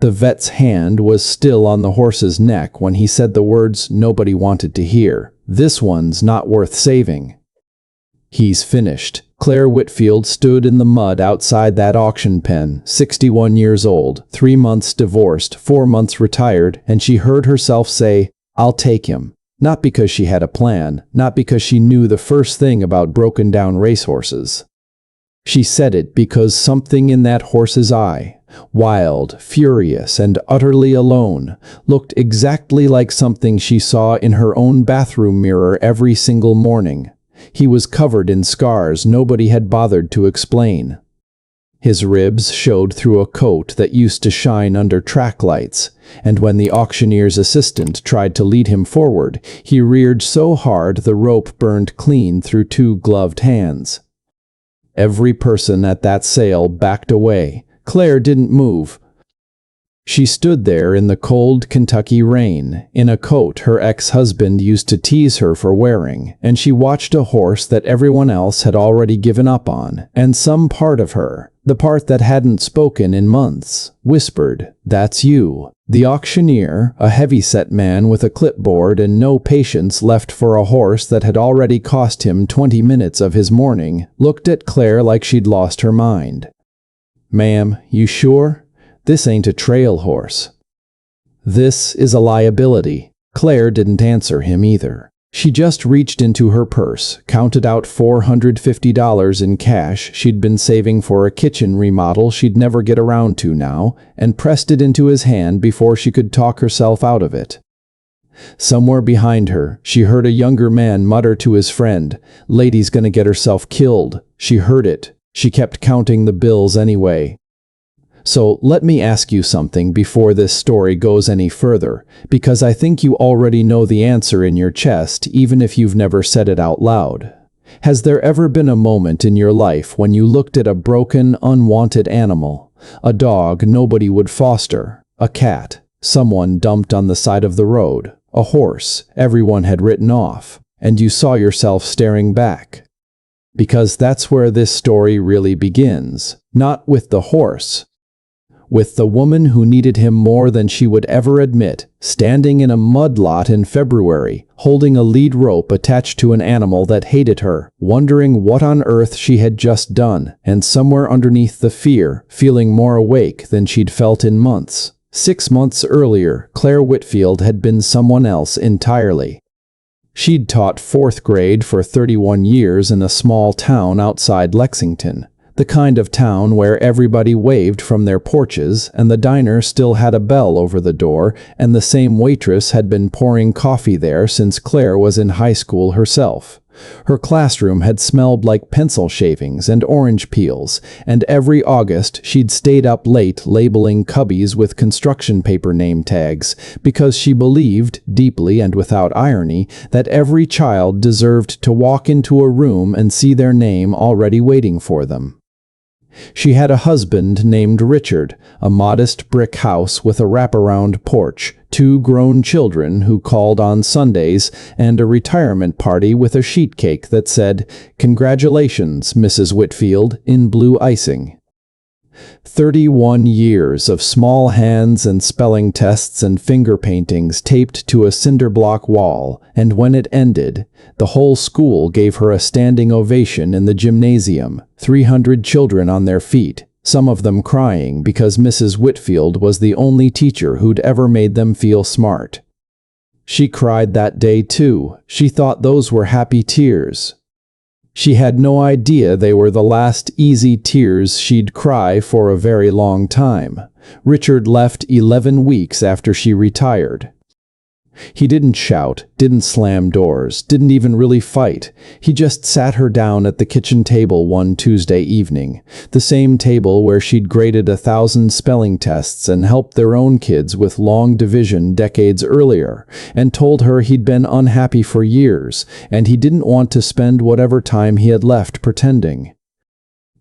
The vet's hand was still on the horse's neck when he said the words nobody wanted to hear. "This one's not worth saving." "He's finished." Claire Whitfield stood in the mud outside that auction pen, 61 years old, 3 months divorced, 4 months retired, and she heard herself say, "I'll take him." Not because she had a plan, not because she knew the first thing about broken-down racehorses. She said it because something in that horse's eye, wild, furious, and utterly alone, looked exactly like something she saw in her own bathroom mirror every single morning. He was covered in scars nobody had bothered to explain. His ribs showed through a coat that used to shine under track lights, and when the auctioneer's assistant tried to lead him forward, he reared so hard the rope burned clean through 2 gloved hands. Every person at that sale backed away. Claire didn't move. She stood there in the cold Kentucky rain, in a coat her ex-husband used to tease her for wearing, and she watched a horse that everyone else had already given up on, and some part of her, the part that hadn't spoken in months, whispered, "That's you." The auctioneer, a heavy-set man with a clipboard and no patience left for a horse that had already cost him 20 minutes of his morning, looked at Claire like she'd lost her mind. "Ma'am, you sure? This ain't a trail horse." "This is a liability." Claire didn't answer him either. She just reached into her purse, counted out $450 in cash she'd been saving for a kitchen remodel she'd never get around to now, and pressed it into his hand before she could talk herself out of it. Somewhere behind her, she heard a younger man mutter to his friend, "Lady's gonna get herself killed." She heard it. She kept counting the bills anyway. So let me ask you something before this story goes any further, because I think you already know the answer in your chest even if you've never said it out loud. Has there ever been a moment in your life when you looked at a broken, unwanted animal, a dog nobody would foster, a cat, someone dumped on the side of the road, a horse everyone had written off, and you saw yourself staring back? Because that's where this story really begins, not with the horse, with the woman who needed him more than she would ever admit, standing in a mud lot in February, holding a lead rope attached to an animal that hated her, wondering what on earth she had just done, and somewhere underneath the fear, feeling more awake than she'd felt in months. 6 months earlier, Claire Whitfield had been someone else entirely. She'd taught 4th grade for 31 years in a small town outside Lexington. The kind of town where everybody waved from their porches, and the diner still had a bell over the door, and the same waitress had been pouring coffee there since Claire was in high school herself. Her classroom had smelled like pencil shavings and orange peels, and every August she'd stayed up late labeling cubbies with construction paper name tags, because she believed, deeply and without irony, that every child deserved to walk into a room and see their name already waiting for them. She had a husband named Richard, a modest brick house with a wraparound porch, 2 grown children who called on Sundays, and a retirement party with a sheet cake that said, "Congratulations, Mrs. Whitfield," in blue icing. 31 years of small hands and spelling tests and finger paintings taped to a cinder block wall, and when it ended, the whole school gave her a standing ovation in the gymnasium, 300 children on their feet, some of them crying because Mrs. Whitfield was the only teacher who'd ever made them feel smart. She cried that day too. She thought those were happy tears. She had no idea they were the last easy tears she'd cry for a very long time. Richard left 11 weeks after she retired. He didn't shout, didn't slam doors, didn't even really fight. He just sat her down at the kitchen table one Tuesday evening, the same table where she'd graded 1,000 spelling tests and helped their own kids with long division decades earlier, and told her he'd been unhappy for years, and he didn't want to spend whatever time he had left pretending.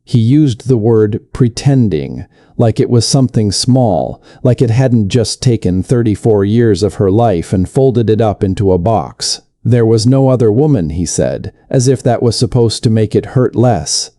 He used the word pretending, like it was something small, like it hadn't just taken 34 years of her life and folded it up into a box. There was no other woman, he said, as if that was supposed to make it hurt less.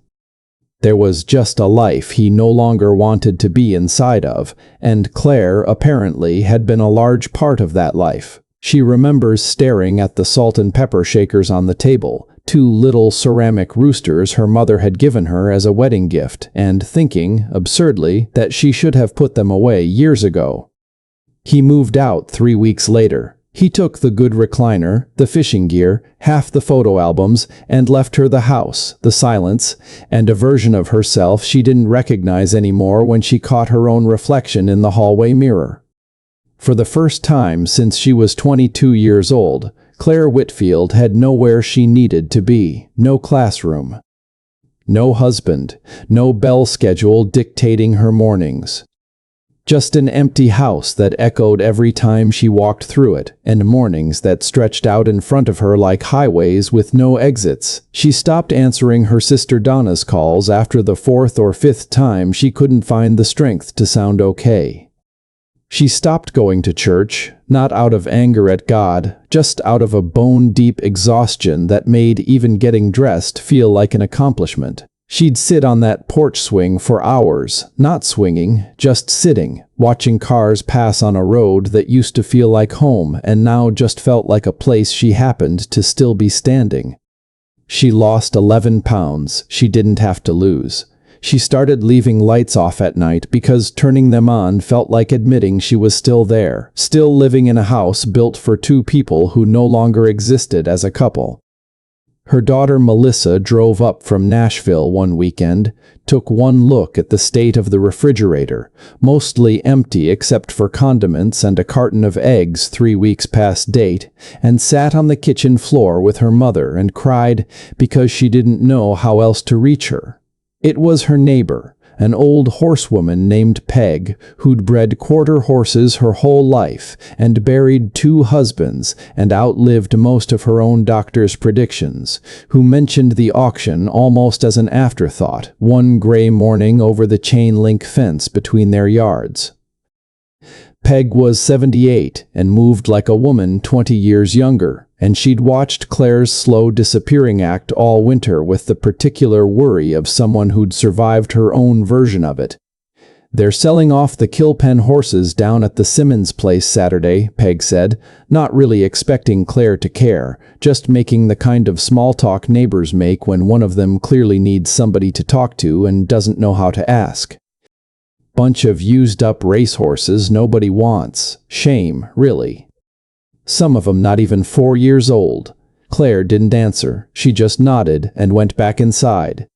There was just a life he no longer wanted to be inside of, and Claire, apparently, had been a large part of that life. She remembers staring at the salt and pepper shakers on the table, 2 little ceramic roosters her mother had given her as a wedding gift, and thinking, absurdly, that she should have put them away years ago. He moved out 3 weeks later. He took the good recliner, the fishing gear, half the photo albums, and left her the house, the silence, and a version of herself she didn't recognize anymore when she caught her own reflection in the hallway mirror. For the first time since she was 22 years old, Claire Whitfield had nowhere she needed to be, no classroom, no husband, no bell schedule dictating her mornings. Just an empty house that echoed every time she walked through it, and mornings that stretched out in front of her like highways with no exits. She stopped answering her sister Donna's calls after the 4th or 5th time she couldn't find the strength to sound okay. She stopped going to church, not out of anger at God, just out of a bone-deep exhaustion that made even getting dressed feel like an accomplishment. She'd sit on that porch swing for hours, not swinging, just sitting, watching cars pass on a road that used to feel like home and now just felt like a place she happened to still be standing. She lost 11 pounds she didn't have to lose. She started leaving lights off at night because turning them on felt like admitting she was still there, still living in a house built for 2 people who no longer existed as a couple. Her daughter Melissa drove up from Nashville one weekend, took one look at the state of the refrigerator, mostly empty except for condiments and a carton of eggs 3 weeks past date, and sat on the kitchen floor with her mother and cried because she didn't know how else to reach her. It was her neighbor, an old horsewoman named Peg, who'd bred quarter horses her whole life and buried 2 husbands and outlived most of her own doctor's predictions, who mentioned the auction almost as an afterthought one gray morning over the chain-link fence between their yards. Peg was 78 and moved like a woman 20 years younger, and she'd watched Claire's slow disappearing act all winter with the particular worry of someone who'd survived her own version of it. "They're selling off the Kilpen horses down at the Simmons place Saturday," Peg said, not really expecting Claire to care, just making the kind of small talk neighbors make when one of them clearly needs somebody to talk to and doesn't know how to ask. "Bunch of used-up racehorses nobody wants. Shame, really. Some of 'em not even 4 years old." Claire didn't answer. She just nodded and went back inside.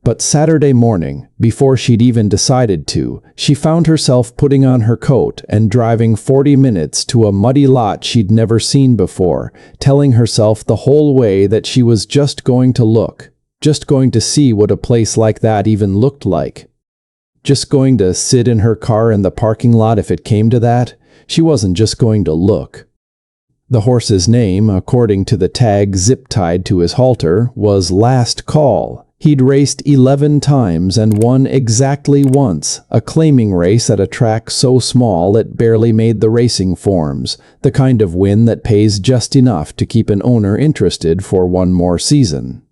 But Saturday morning, before she'd even decided to, she found herself putting on her coat and driving 40 minutes to a muddy lot she'd never seen before, telling herself the whole way that she was just going to look, just going to see what a place like that even looked like. Just going to sit in her car in the parking lot if it came to that. She wasn't just going to look. The horse's name, according to the tag zip-tied to his halter, was Last Call. He'd raced 11 times and won exactly once, a claiming race at a track so small it barely made the racing forms, the kind of win that pays just enough to keep an owner interested for one more season.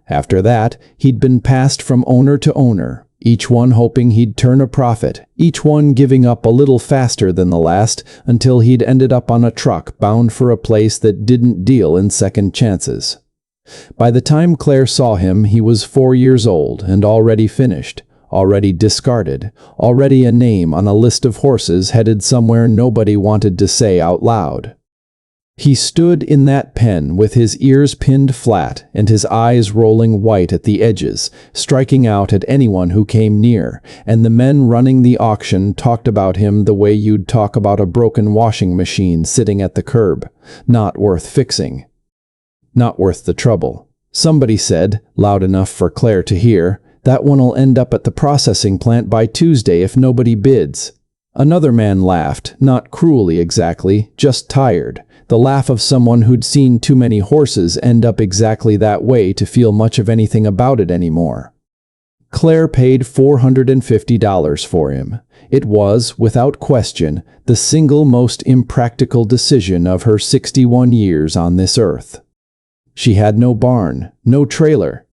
After that, he'd been passed from owner to owner, each one hoping he'd turn a profit, each one giving up a little faster than the last until he'd ended up on a truck bound for a place that didn't deal in second chances. By the time Claire saw him, he was 4 years old and already finished, already discarded, already a name on a list of horses headed somewhere nobody wanted to say out loud. He stood in that pen with his ears pinned flat and his eyes rolling white at the edges, striking out at anyone who came near, and the men running the auction talked about him the way you'd talk about a broken washing machine sitting at the curb. Not worth fixing. Not worth the trouble. Somebody said, loud enough for Claire to hear, "That one'll end up at the processing plant by Tuesday if nobody bids." Another man laughed, not cruelly exactly, just tired. The laugh of someone who'd seen too many horses end up exactly that way to feel much of anything about it anymore. Claire paid $450 for him. It was, without question, the single most impractical decision of her 61 years on this earth. She had no barn, no trailer.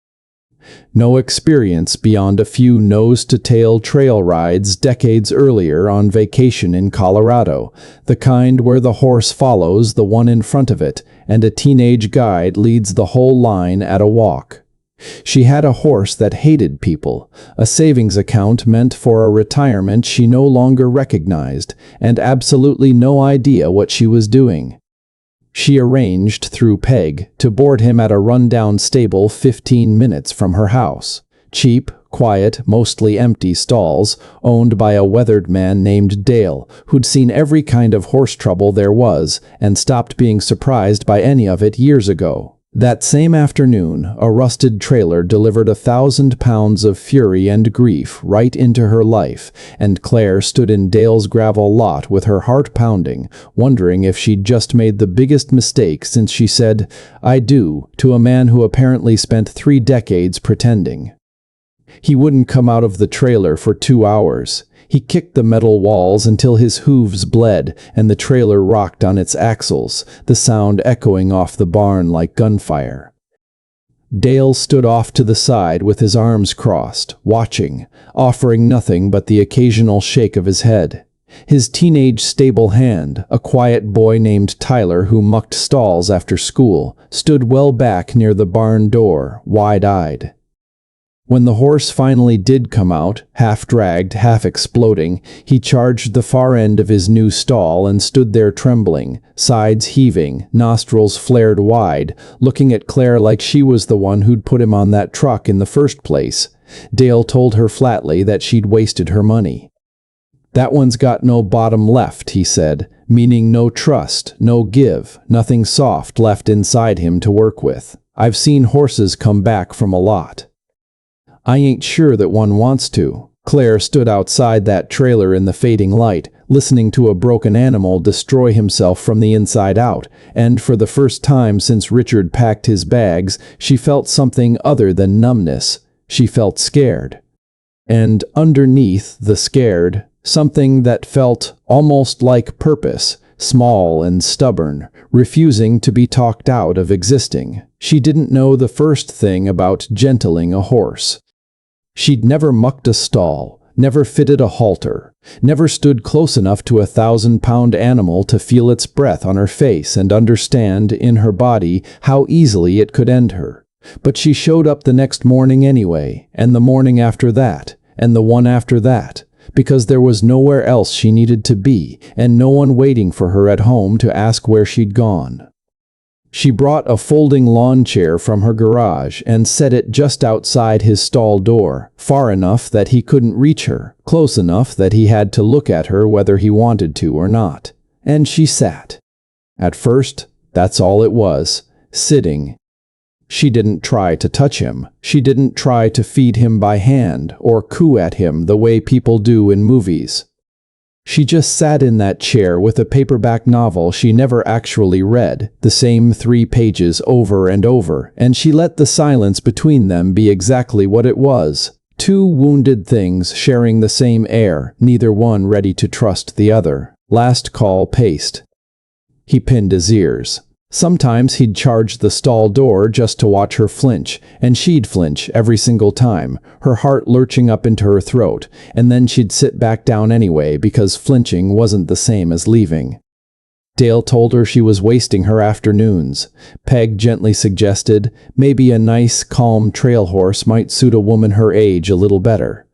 No experience beyond a few nose-to-tail trail rides decades earlier on vacation in Colorado, the kind where the horse follows the one in front of it and a teenage guide leads the whole line at a walk. She had a horse that hated people, a savings account meant for a retirement she no longer recognized, and absolutely no idea what she was doing. She arranged, through Peg, to board him at a run-down stable 15 minutes from her house. Cheap, quiet, mostly empty stalls, owned by a weathered man named Dale, who'd seen every kind of horse trouble there was, and stopped being surprised by any of it years ago. That same afternoon, a rusted trailer delivered 1,000 pounds of fury and grief right into her life, and Claire stood in Dale's gravel lot with her heart pounding, wondering if she'd just made the biggest mistake since she said, "I do," to a man who apparently spent 3 decades pretending. He wouldn't come out of the trailer for 2 hours. He kicked the metal walls until his hooves bled and the trailer rocked on its axles, the sound echoing off the barn like gunfire. Dale stood off to the side with his arms crossed, watching, offering nothing but the occasional shake of his head. His teenage stable hand, a quiet boy named Tyler who mucked stalls after school, stood well back near the barn door, wide-eyed. When the horse finally did come out, half-dragged, half-exploding, he charged the far end of his new stall and stood there trembling, sides heaving, nostrils flared wide, looking at Claire like she was the one who'd put him on that truck in the first place. Dale told her flatly that she'd wasted her money. "That one's got no bottom left," he said, meaning no trust, no give, nothing soft left inside him to work with. "I've seen horses come back from a lot. I ain't sure that one wants to." Claire stood outside that trailer in the fading light, listening to a broken animal destroy himself from the inside out, and for the first time since Richard packed his bags, she felt something other than numbness. She felt scared. And underneath the scared, something that felt almost like purpose, small and stubborn, refusing to be talked out of existing. She didn't know the first thing about gentling a horse. She'd never mucked a stall, never fitted a halter, never stood close enough to a 1,000-pound animal to feel its breath on her face and understand in her body how easily it could end her. But she showed up the next morning anyway, and the morning after that, and the one after that, because there was nowhere else she needed to be, and no one waiting for her at home to ask where she'd gone. She brought a folding lawn chair from her garage and set it just outside his stall door, far enough that he couldn't reach her, close enough that he had to look at her whether he wanted to or not. And she sat. At first, that's all it was, sitting. She didn't try to touch him. She didn't try to feed him by hand or coo at him the way people do in movies. She just sat in that chair with a paperback novel she never actually read, the same 3 pages over and over, and she let the silence between them be exactly what it was. 2 wounded things sharing the same air, neither one ready to trust the other. Last call paced. He pinned his ears. Sometimes he'd charge the stall door just to watch her flinch, and she'd flinch every single time, her heart lurching up into her throat, and then she'd sit back down anyway because flinching wasn't the same as leaving. Dale told her she was wasting her afternoons. Peg gently suggested maybe a nice, calm trail horse might suit a woman her age a little better.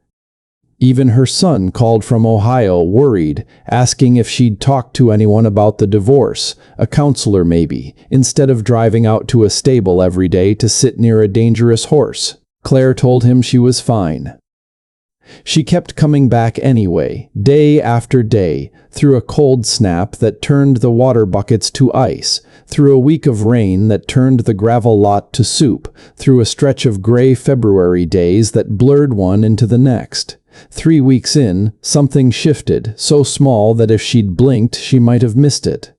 Even her son called from Ohio, worried, asking if she'd talked to anyone about the divorce, a counselor maybe, instead of driving out to a stable every day to sit near a dangerous horse. Claire told him she was fine. She kept coming back anyway, day after day, through a cold snap that turned the water buckets to ice, through a week of rain that turned the gravel lot to soup, through a stretch of gray February days that blurred one into the next. 3 weeks in, something shifted, so small that if she'd blinked, she might have missed it.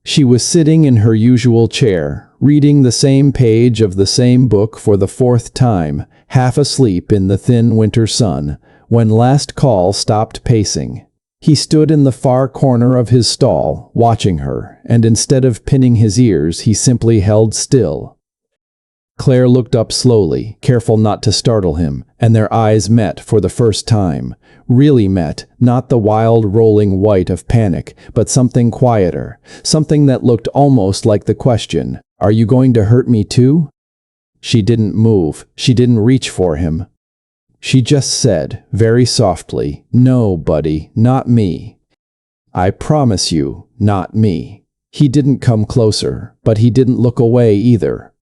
She was sitting in her usual chair, reading the same page of the same book for the 4th time, half asleep in the thin winter sun, when Last Call stopped pacing. He stood in the far corner of his stall, watching her, and instead of pinning his ears, he simply held still. Claire looked up slowly, careful not to startle him, and their eyes met for the first time. Really met, not the wild rolling white of panic, but something quieter, something that looked almost like the question, "Are you going to hurt me too?" She didn't move, she didn't reach for him. She just said, very softly, "No, buddy, not me. I promise you, not me." He didn't come closer, but he didn't look away either.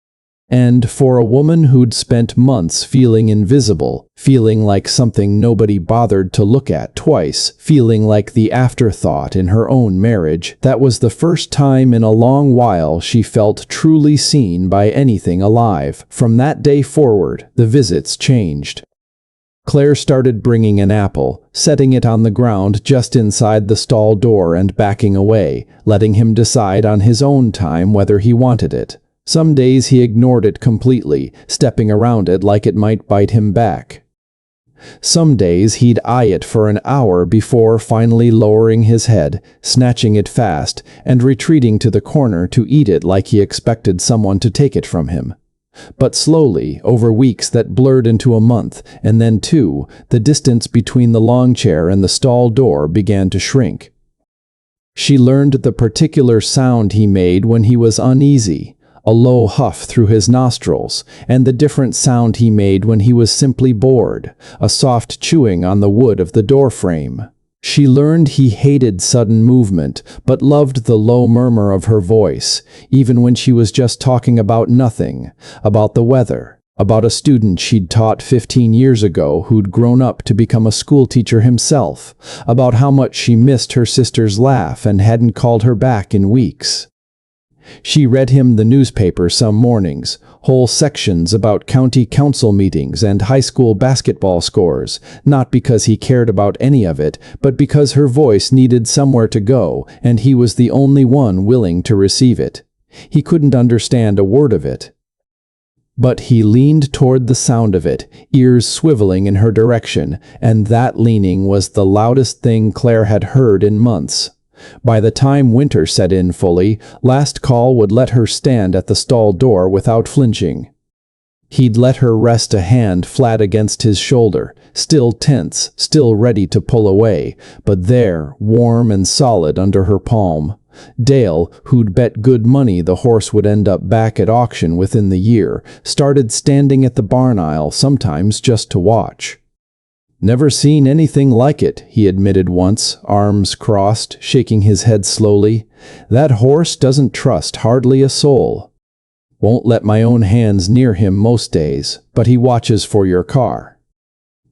And for a woman who'd spent months feeling invisible, feeling like something nobody bothered to look at twice, feeling like the afterthought in her own marriage, that was the first time in a long while she felt truly seen by anything alive. From that day forward, the visits changed. Claire started bringing an apple, setting it on the ground just inside the stall door and backing away, letting him decide on his own time whether he wanted it. Some days he ignored it completely, stepping around it like it might bite him back. Some days he'd eye it for an hour before finally lowering his head, snatching it fast, and retreating to the corner to eat it like he expected someone to take it from him. But slowly, over weeks that blurred into a month, and then two, the distance between the long chair and the stall door began to shrink. She learned the particular sound he made when he was uneasy, a low huff through his nostrils, and the different sound he made when he was simply bored, a soft chewing on the wood of the door frame. She learned he hated sudden movement, but loved the low murmur of her voice, even when she was just talking about nothing, about the weather, about a student she'd taught 15 years ago who'd grown up to become a schoolteacher himself, about how much she missed her sister's laugh and hadn't called her back in weeks. She read him the newspaper some mornings, whole sections about county council meetings and high school basketball scores, not because he cared about any of it, but because her voice needed somewhere to go, and he was the only one willing to receive it. He couldn't understand a word of it. But he leaned toward the sound of it, ears swiveling in her direction, and that leaning was the loudest thing Claire had heard in months. By the time winter set in fully, last call would let her stand at the stall door without flinching. He'd let her rest a hand flat against his shoulder, still tense, still ready to pull away, but there, warm and solid under her palm. Dale, who'd bet good money the horse would end up back at auction within the year, started standing at the barn aisle sometimes just to watch. "Never seen anything like it," he admitted once, arms crossed, shaking his head slowly. "That horse doesn't trust hardly a soul. Won't let my own hands near him most days, but he watches for your car.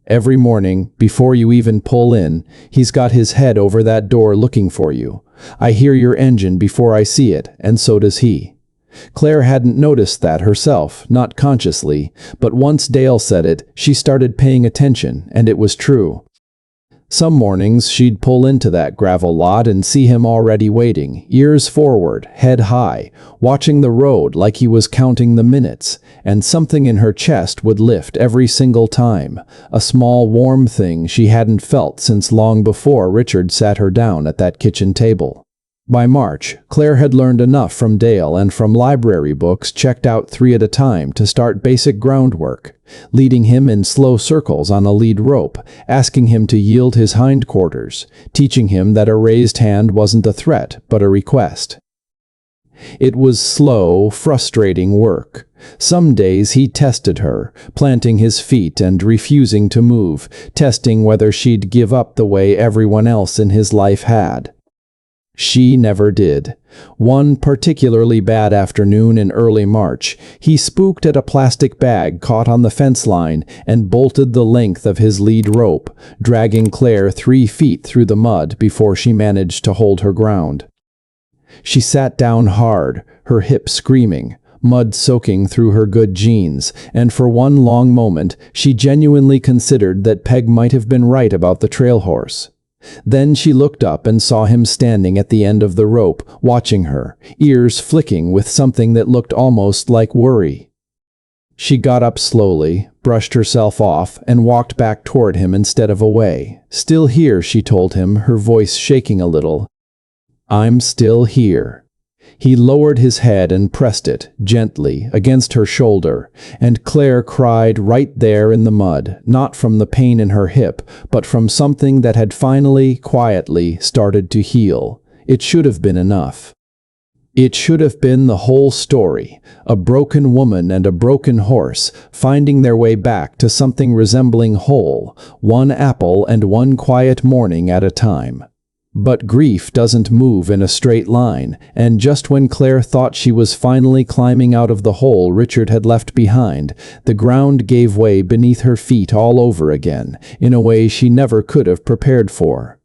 Every morning, before you even pull in, he's got his head over that door looking for you. I hear your engine before I see it, and so does he." Claire hadn't noticed that herself, not consciously, but once Dale said it, she started paying attention, and it was true. Some mornings she'd pull into that gravel lot and see him already waiting, ears forward, head high, watching the road like he was counting the minutes, and something in her chest would lift every single time, a small warm thing she hadn't felt since long before Richard sat her down at that kitchen table. By March, Claire had learned enough from Dale and from library books checked out 3 at a time to start basic groundwork, leading him in slow circles on a lead rope, asking him to yield his hindquarters, teaching him that a raised hand wasn't a threat but a request. It was slow, frustrating work. Some days he tested her, planting his feet and refusing to move, testing whether she'd give up the way everyone else in his life had. She never did. One particularly bad afternoon in early March, he spooked at a plastic bag caught on the fence line and bolted the length of his lead rope, dragging Claire 3 feet through the mud before she managed to hold her ground. She sat down hard, her hips screaming, mud soaking through her good jeans, and for one long moment she genuinely considered that Peg might have been right about the trail horse. Then she looked up and saw him standing at the end of the rope, watching her, ears flicking with something that looked almost like worry. She got up slowly, brushed herself off, and walked back toward him instead of away. "Still here," she told him, her voice shaking a little. "I'm still here." He lowered his head and pressed it, gently, against her shoulder, and Claire cried right there in the mud, not from the pain in her hip, but from something that had finally, quietly, started to heal. It should have been enough. It should have been the whole story, a broken woman and a broken horse, finding their way back to something resembling whole, one apple and one quiet morning at a time. But grief doesn't move in a straight line, and just when Claire thought she was finally climbing out of the hole Richard had left behind, the ground gave way beneath her feet all over again, in a way she never could have prepared for.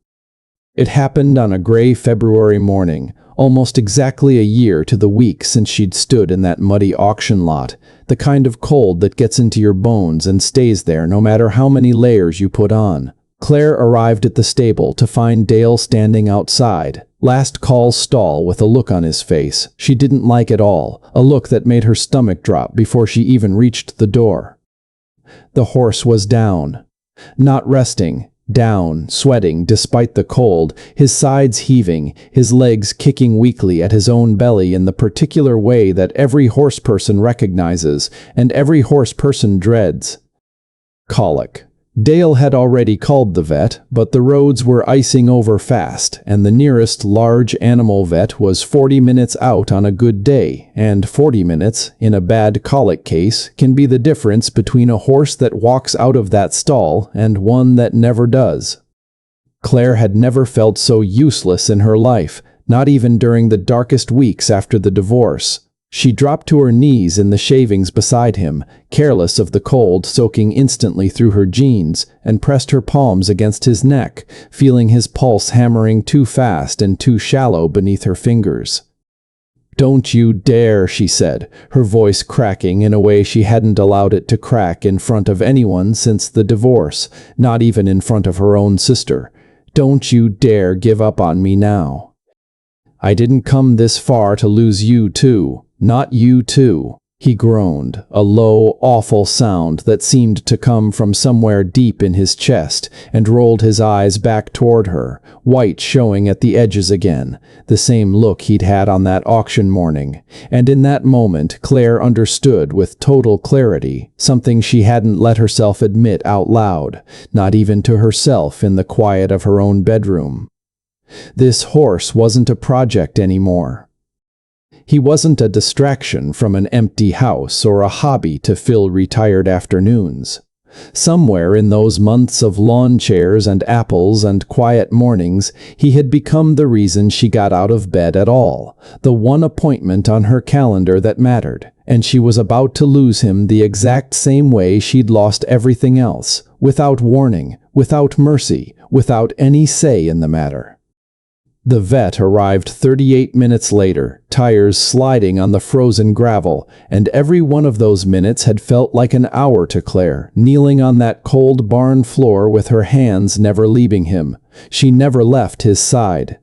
It happened on a gray February morning, almost exactly a year to the week since she'd stood in that muddy auction lot, the kind of cold that gets into your bones and stays there no matter how many layers you put on. Claire arrived at the stable to find Dale standing outside, last call's stall, with a look on his face she didn't like at all, a look that made her stomach drop before she even reached the door. The horse was down. Not resting. Down, sweating despite the cold, his sides heaving, his legs kicking weakly at his own belly in the particular way that every horse person recognizes and every horse person dreads. Colic. Dale had already called the vet, but the roads were icing over fast, and the nearest large animal vet was 40 minutes out on a good day, and 40 minutes, in a bad colic case, can be the difference between a horse that walks out of that stall and one that never does. Claire had never felt so useless in her life, not even during the darkest weeks after the divorce. She dropped to her knees in the shavings beside him, careless of the cold soaking instantly through her jeans, and pressed her palms against his neck, feeling his pulse hammering too fast and too shallow beneath her fingers. "Don't you dare," she said, her voice cracking in a way she hadn't allowed it to crack in front of anyone since the divorce, not even in front of her own sister. "Don't you dare give up on me now. I didn't come this far to lose you too. Not you too," he groaned, a low, awful sound that seemed to come from somewhere deep in his chest, and rolled his eyes back toward her, white showing at the edges again, the same look he'd had on that auction morning. And in that moment Claire understood with total clarity something she hadn't let herself admit out loud, not even to herself in the quiet of her own bedroom. This horse wasn't a project anymore. He wasn't a distraction from an empty house or a hobby to fill retired afternoons. Somewhere in those months of lawn chairs and apples and quiet mornings, he had become the reason she got out of bed at all, the one appointment on her calendar that mattered, and she was about to lose him the exact same way she'd lost everything else, without warning, without mercy, without any say in the matter. The vet arrived 38 minutes later, tires sliding on the frozen gravel, and every one of those minutes had felt like an hour to Claire, kneeling on that cold barn floor with her hands never leaving him. She never left his side.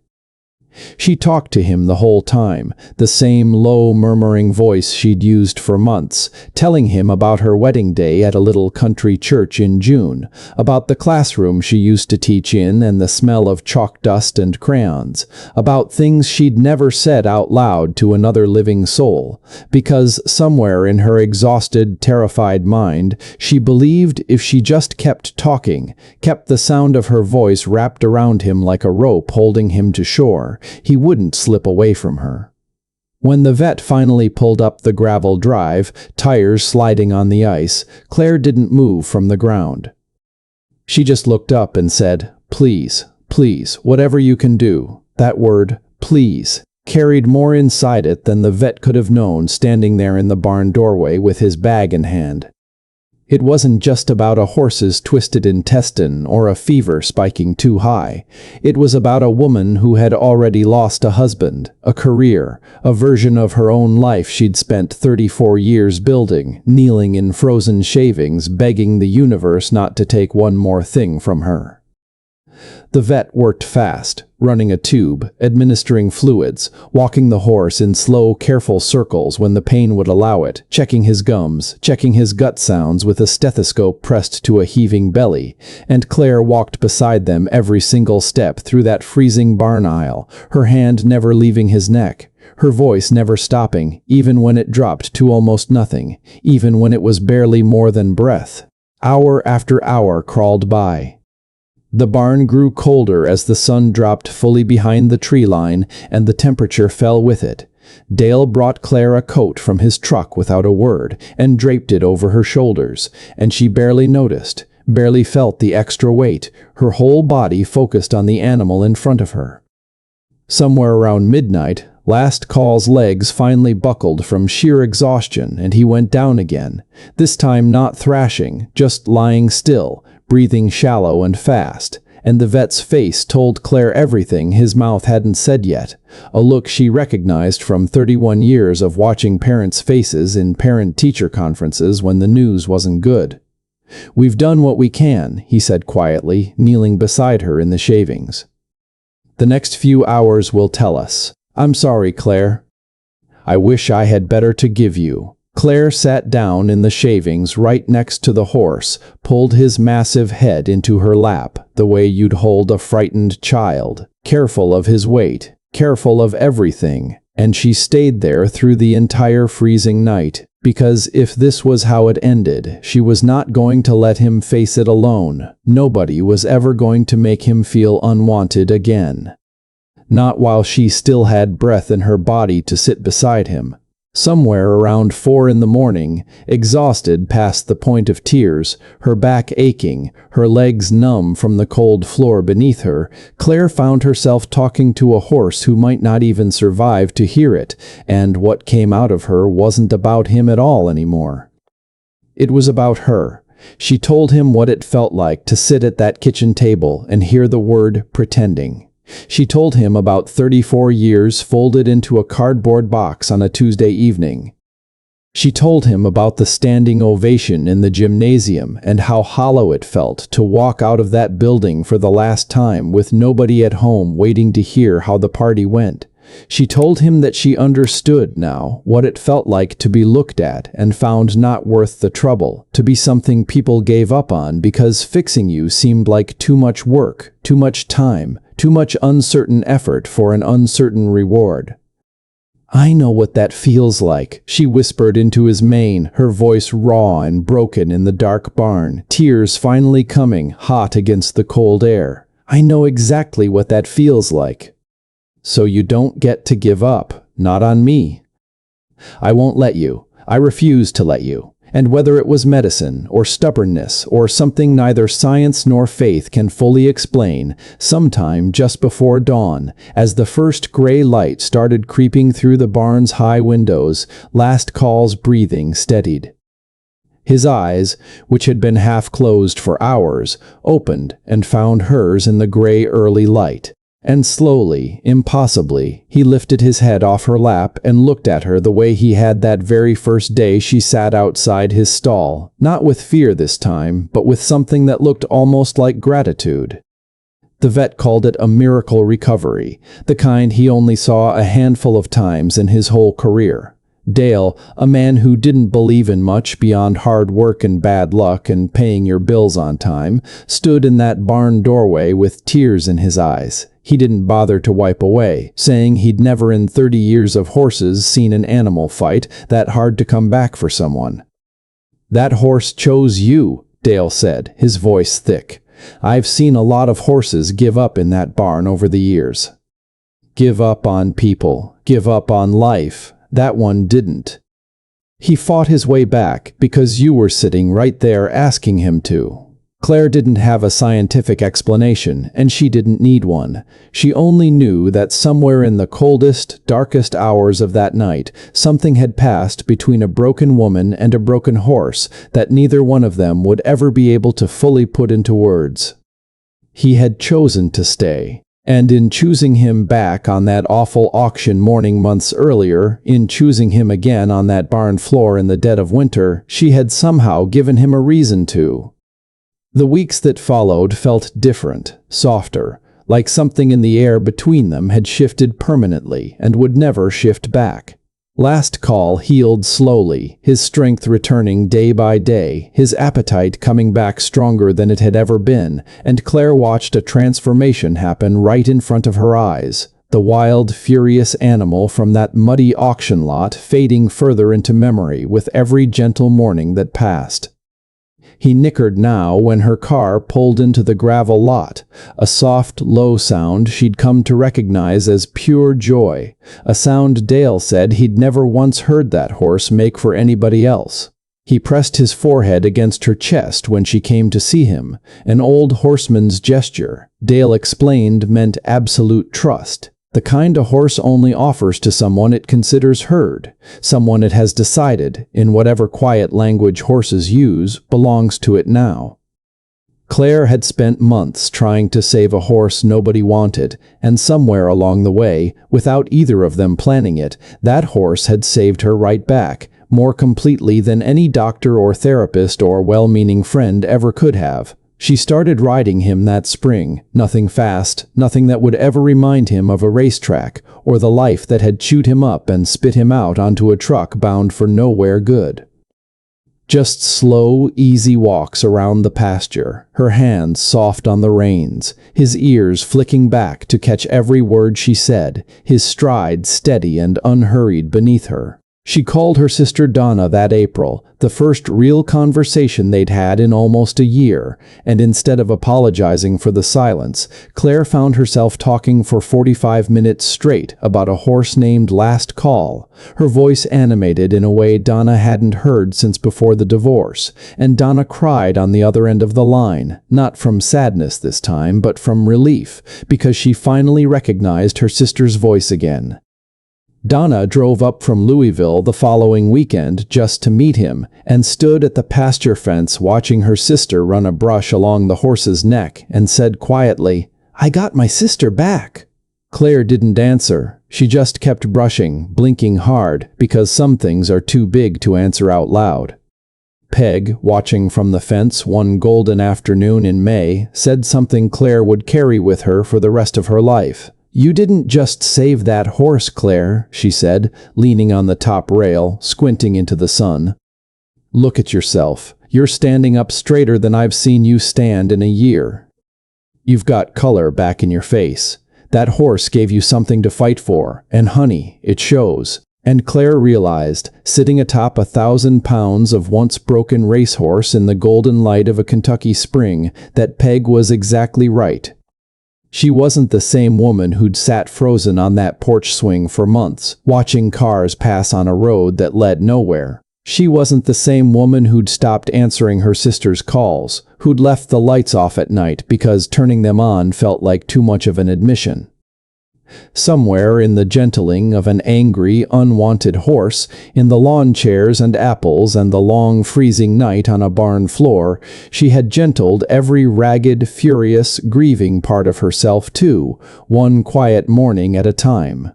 She talked to him the whole time, the same low murmuring voice she'd used for months, telling him about her wedding day at a little country church in June, about the classroom she used to teach in and the smell of chalk dust and crayons, about things she'd never said out loud to another living soul, because somewhere in her exhausted, terrified mind, she believed if she just kept talking, kept the sound of her voice wrapped around him like a rope holding him to shore, he wouldn't slip away from her. When the vet finally pulled up the gravel drive, tires sliding on the ice, Claire didn't move from the ground. She just looked up and said, "Please, please, whatever you can do." That word, please, carried more inside it than the vet could have known standing there in the barn doorway with his bag in hand. It wasn't just about a horse's twisted intestine or a fever spiking too high. It was about a woman who had already lost a husband, a career, a version of her own life she'd spent 34 years building, kneeling in frozen shavings, begging the universe not to take one more thing from her. The vet worked fast, running a tube, administering fluids, walking the horse in slow, careful circles when the pain would allow it, checking his gums, checking his gut sounds with a stethoscope pressed to a heaving belly, and Claire walked beside them every single step through that freezing barn aisle, her hand never leaving his neck, her voice never stopping, even when it dropped to almost nothing, even when it was barely more than breath. Hour after hour crawled by. The barn grew colder as the sun dropped fully behind the tree line, and the temperature fell with it. Dale brought Claire a coat from his truck without a word, and draped it over her shoulders, and she barely noticed, barely felt the extra weight, her whole body focused on the animal in front of her. Somewhere around midnight, Last Call's legs finally buckled from sheer exhaustion, and he went down again, this time not thrashing, just lying still, breathing shallow and fast, and the vet's face told Claire everything his mouth hadn't said yet, a look she recognized from 31 years of watching parents' faces in parent-teacher conferences when the news wasn't good. "We've done what we can," he said quietly, kneeling beside her in the shavings. "The next few hours will tell us. I'm sorry, Claire. I wish I had better to give you." Claire sat down in the shavings right next to the horse, pulled his massive head into her lap, the way you'd hold a frightened child, careful of his weight, careful of everything, and she stayed there through the entire freezing night, because if this was how it ended, she was not going to let him face it alone. Nobody was ever going to make him feel unwanted again. Not while she still had breath in her body to sit beside him. Somewhere around 4 in the morning, exhausted past the point of tears, her back aching, her legs numb from the cold floor beneath her, Claire found herself talking to a horse who might not even survive to hear it, and what came out of her wasn't about him at all anymore. It was about her. She told him what it felt like to sit at that kitchen table and hear the word pretending. She told him about 34 years folded into a cardboard box on a Tuesday evening. She told him about the standing ovation in the gymnasium and how hollow it felt to walk out of that building for the last time with nobody at home waiting to hear how the party went. She told him that she understood now what it felt like to be looked at and found not worth the trouble, to be something people gave up on because fixing you seemed like too much work, too much time, too much uncertain effort for an uncertain reward. "I know what that feels like," she whispered into his mane, her voice raw and broken in the dark barn, tears finally coming hot against the cold air. "I know exactly what that feels like. So you don't get to give up, not on me. I won't let you. I refuse to let you. And whether it was medicine, or stubbornness, or something neither science nor faith can fully explain, sometime just before dawn, as the first gray light started creeping through the barn's high windows, Last Call's breathing steadied. His eyes, which had been half closed for hours, opened and found hers in the gray early light. And slowly, impossibly, he lifted his head off her lap and looked at her the way he had that very first day she sat outside his stall, not with fear this time, but with something that looked almost like gratitude. The vet called it a miracle recovery, the kind he only saw a handful of times in his whole career. Dale, a man who didn't believe in much beyond hard work and bad luck and paying your bills on time, stood in that barn doorway with tears in his eyes. He didn't bother to wipe away, saying he'd never in 30 years of horses seen an animal fight that hard to come back for someone. "That horse chose you," Dale said, his voice thick. "I've seen a lot of horses give up in that barn over the years. Give up on people, give up on life. That one didn't. He fought his way back because you were sitting right there asking him to." Claire didn't have a scientific explanation, and she didn't need one. She only knew that somewhere in the coldest, darkest hours of that night, something had passed between a broken woman and a broken horse that neither one of them would ever be able to fully put into words. He had chosen to stay. And in choosing him back on that awful auction morning months earlier, in choosing him again on that barn floor in the dead of winter, she had somehow given him a reason to. The weeks that followed felt different, softer, like something in the air between them had shifted permanently and would never shift back. Last Call healed slowly, his strength returning day by day, his appetite coming back stronger than it had ever been, and Claire watched a transformation happen right in front of her eyes. the wild, furious animal from that muddy auction lot fading further into memory with every gentle morning that passed. He nickered now when her car pulled into the gravel lot, a soft, low sound she'd come to recognize as pure joy, a sound Dale said he'd never once heard that horse make for anybody else. He pressed his forehead against her chest when she came to see him, an old horseman's gesture, Dale explained, meant absolute trust. The kind a horse only offers to someone it considers herd, someone it has decided, in whatever quiet language horses use, belongs to it now. Claire had spent months trying to save a horse nobody wanted, and somewhere along the way, without either of them planning it, that horse had saved her right back, more completely than any doctor or therapist or well-meaning friend ever could have. She started riding him that spring, nothing fast, nothing that would ever remind him of a racetrack, or the life that had chewed him up and spit him out onto a truck bound for nowhere good. Just slow, easy walks around the pasture, her hands soft on the reins, his ears flicking back to catch every word she said, his stride steady and unhurried beneath her. She called her sister Donna that April, the first real conversation they'd had in almost a year, and instead of apologizing for the silence, Claire found herself talking for 45 minutes straight about a horse named Last Call, her voice animated in a way Donna hadn't heard since before the divorce, and Donna cried on the other end of the line, not from sadness this time, but from relief, because she finally recognized her sister's voice again. Donna drove up from Louisville the following weekend just to meet him and stood at the pasture fence watching her sister run a brush along the horse's neck and said quietly, "I got my sister back." Claire didn't answer. She just kept brushing, blinking hard, because some things are too big to answer out loud. Peg, watching from the fence one golden afternoon in May, said something Claire would carry with her for the rest of her life. "You didn't just save that horse, Claire," she said, leaning on the top rail, squinting into the sun. "Look at yourself. You're standing up straighter than I've seen you stand in a year. You've got color back in your face. That horse gave you something to fight for, and honey, it shows." And Claire realized, sitting atop 1,000 pounds of once-broken racehorse in the golden light of a Kentucky spring, that Peg was exactly right. She wasn't the same woman who'd sat frozen on that porch swing for months, watching cars pass on a road that led nowhere. She wasn't the same woman who'd stopped answering her sister's calls, who'd left the lights off at night because turning them on felt like too much of an admission. Somewhere in the gentling of an angry, unwanted horse, in the lawn chairs and apples and the long freezing night on a barn floor, she had gentled every ragged, furious, grieving part of herself too, one quiet morning at a time.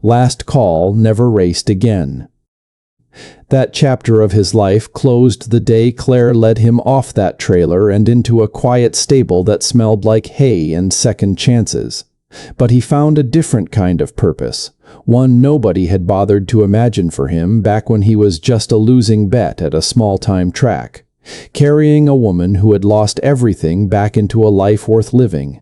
Last Call never raced again. That chapter of his life closed the day Claire led him off that trailer and into a quiet stable that smelled like hay and second chances. But he found a different kind of purpose, one nobody had bothered to imagine for him back when he was just a losing bet at a small-time track, carrying a woman who had lost everything back into a life worth living.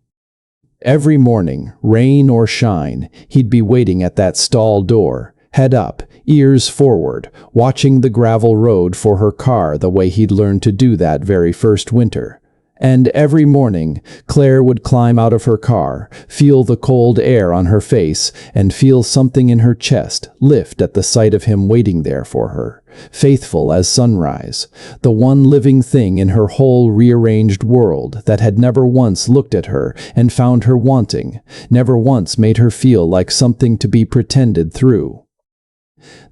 Every morning, rain or shine, he'd be waiting at that stall door, head up, ears forward, watching the gravel road for her car the way he'd learned to do that very first winter. And every morning, Claire would climb out of her car, feel the cold air on her face, and feel something in her chest lift at the sight of him waiting there for her, faithful as sunrise, the one living thing in her whole rearranged world that had never once looked at her and found her wanting, never once made her feel like something to be pretended through.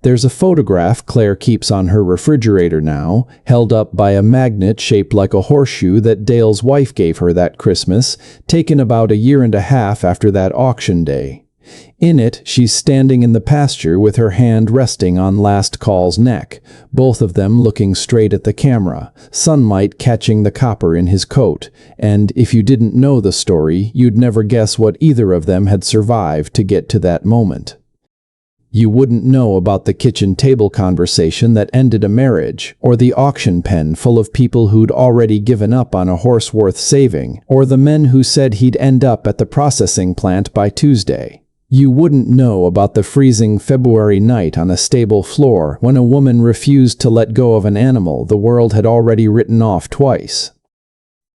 There's a photograph Claire keeps on her refrigerator now, held up by a magnet shaped like a horseshoe that Dale's wife gave her that Christmas, taken about a year and a half after that auction day. In it, she's standing in the pasture with her hand resting on Last Call's neck, both of them looking straight at the camera, sunlight catching the copper in his coat, and if you didn't know the story, you'd never guess what either of them had survived to get to that moment. You wouldn't know about the kitchen table conversation that ended a marriage, or the auction pen full of people who'd already given up on a horse worth saving, or the men who said he'd end up at the processing plant by Tuesday. You wouldn't know about the freezing February night on a stable floor when a woman refused to let go of an animal the world had already written off twice.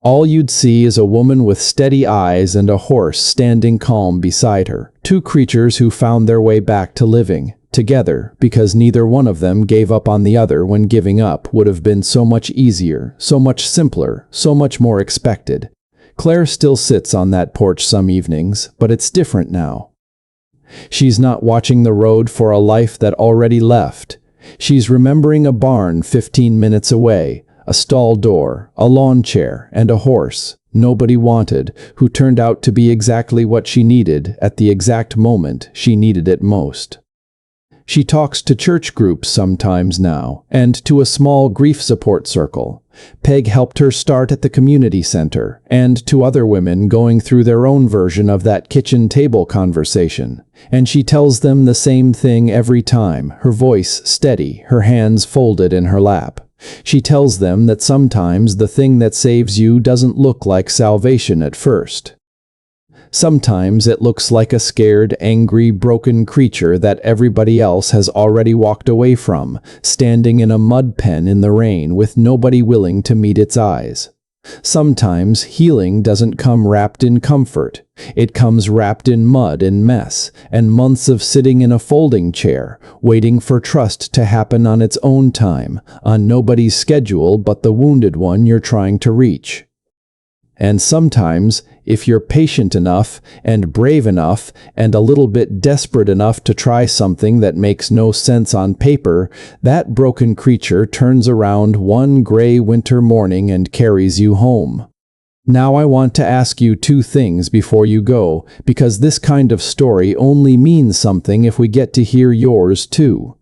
All you'd see is a woman with steady eyes and a horse standing calm beside her, two creatures who found their way back to living together because neither one of them gave up on the other when giving up would have been so much easier, so much simpler, so much more expected. Claire still sits on that porch some evenings, but it's different now. She's not watching the road for a life that already left. She's remembering a barn 15 minutes away, a stall door, a lawn chair, and a horse nobody wanted, who turned out to be exactly what she needed at the exact moment she needed it most. She talks to church groups sometimes now, and to a small grief support circle. Peg helped her start at the community center, and to other women going through their own version of that kitchen table conversation. And she tells them the same thing every time, her voice steady, her hands folded in her lap. She tells them that sometimes the thing that saves you doesn't look like salvation at first. Sometimes it looks like a scared, angry, broken creature that everybody else has already walked away from, standing in a mud pen in the rain with nobody willing to meet its eyes. Sometimes healing doesn't come wrapped in comfort. It comes wrapped in mud and mess, and months of sitting in a folding chair, waiting for trust to happen on its own time, on nobody's schedule but the wounded one you're trying to reach. And sometimes, if you're patient enough and brave enough and a little bit desperate enough to try something that makes no sense on paper, that broken creature turns around one gray winter morning and carries you home. Now I want to ask you two things before you go, because this kind of story only means something if we get to hear yours too.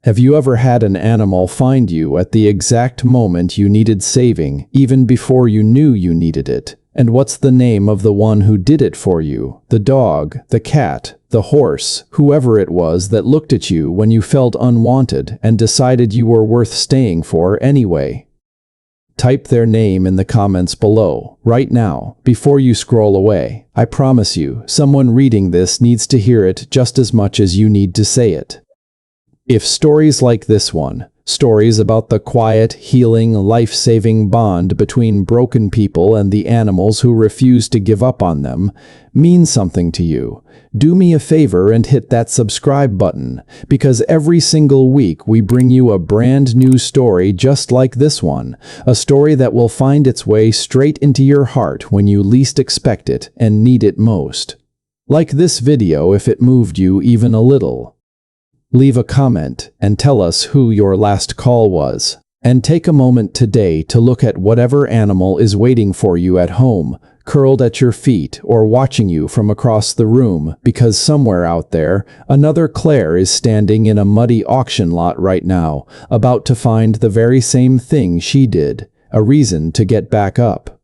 Have you ever had an animal find you at the exact moment you needed saving, even before you knew you needed it? And what's the name of the one who did it for you? The dog, the cat, the horse, whoever it was that looked at you when you felt unwanted and decided you were worth staying for anyway. Type their name in the comments below, right now, before you scroll away. I promise you, someone reading this needs to hear it just as much as you need to say it. If stories like this one, stories about the quiet, healing, life-saving bond between broken people and the animals who refuse to give up on them, mean something to you, do me a favor and hit that subscribe button, because every single week we bring you a brand new story just like this one, a story that will find its way straight into your heart when you least expect it and need it most. Like this video if it moved you even a little. Leave a comment and tell us who your last call was. And take a moment today to look at whatever animal is waiting for you at home, curled at your feet or watching you from across the room, because somewhere out there, another Claire is standing in a muddy auction lot right now, about to find the very same thing she did, a reason to get back up.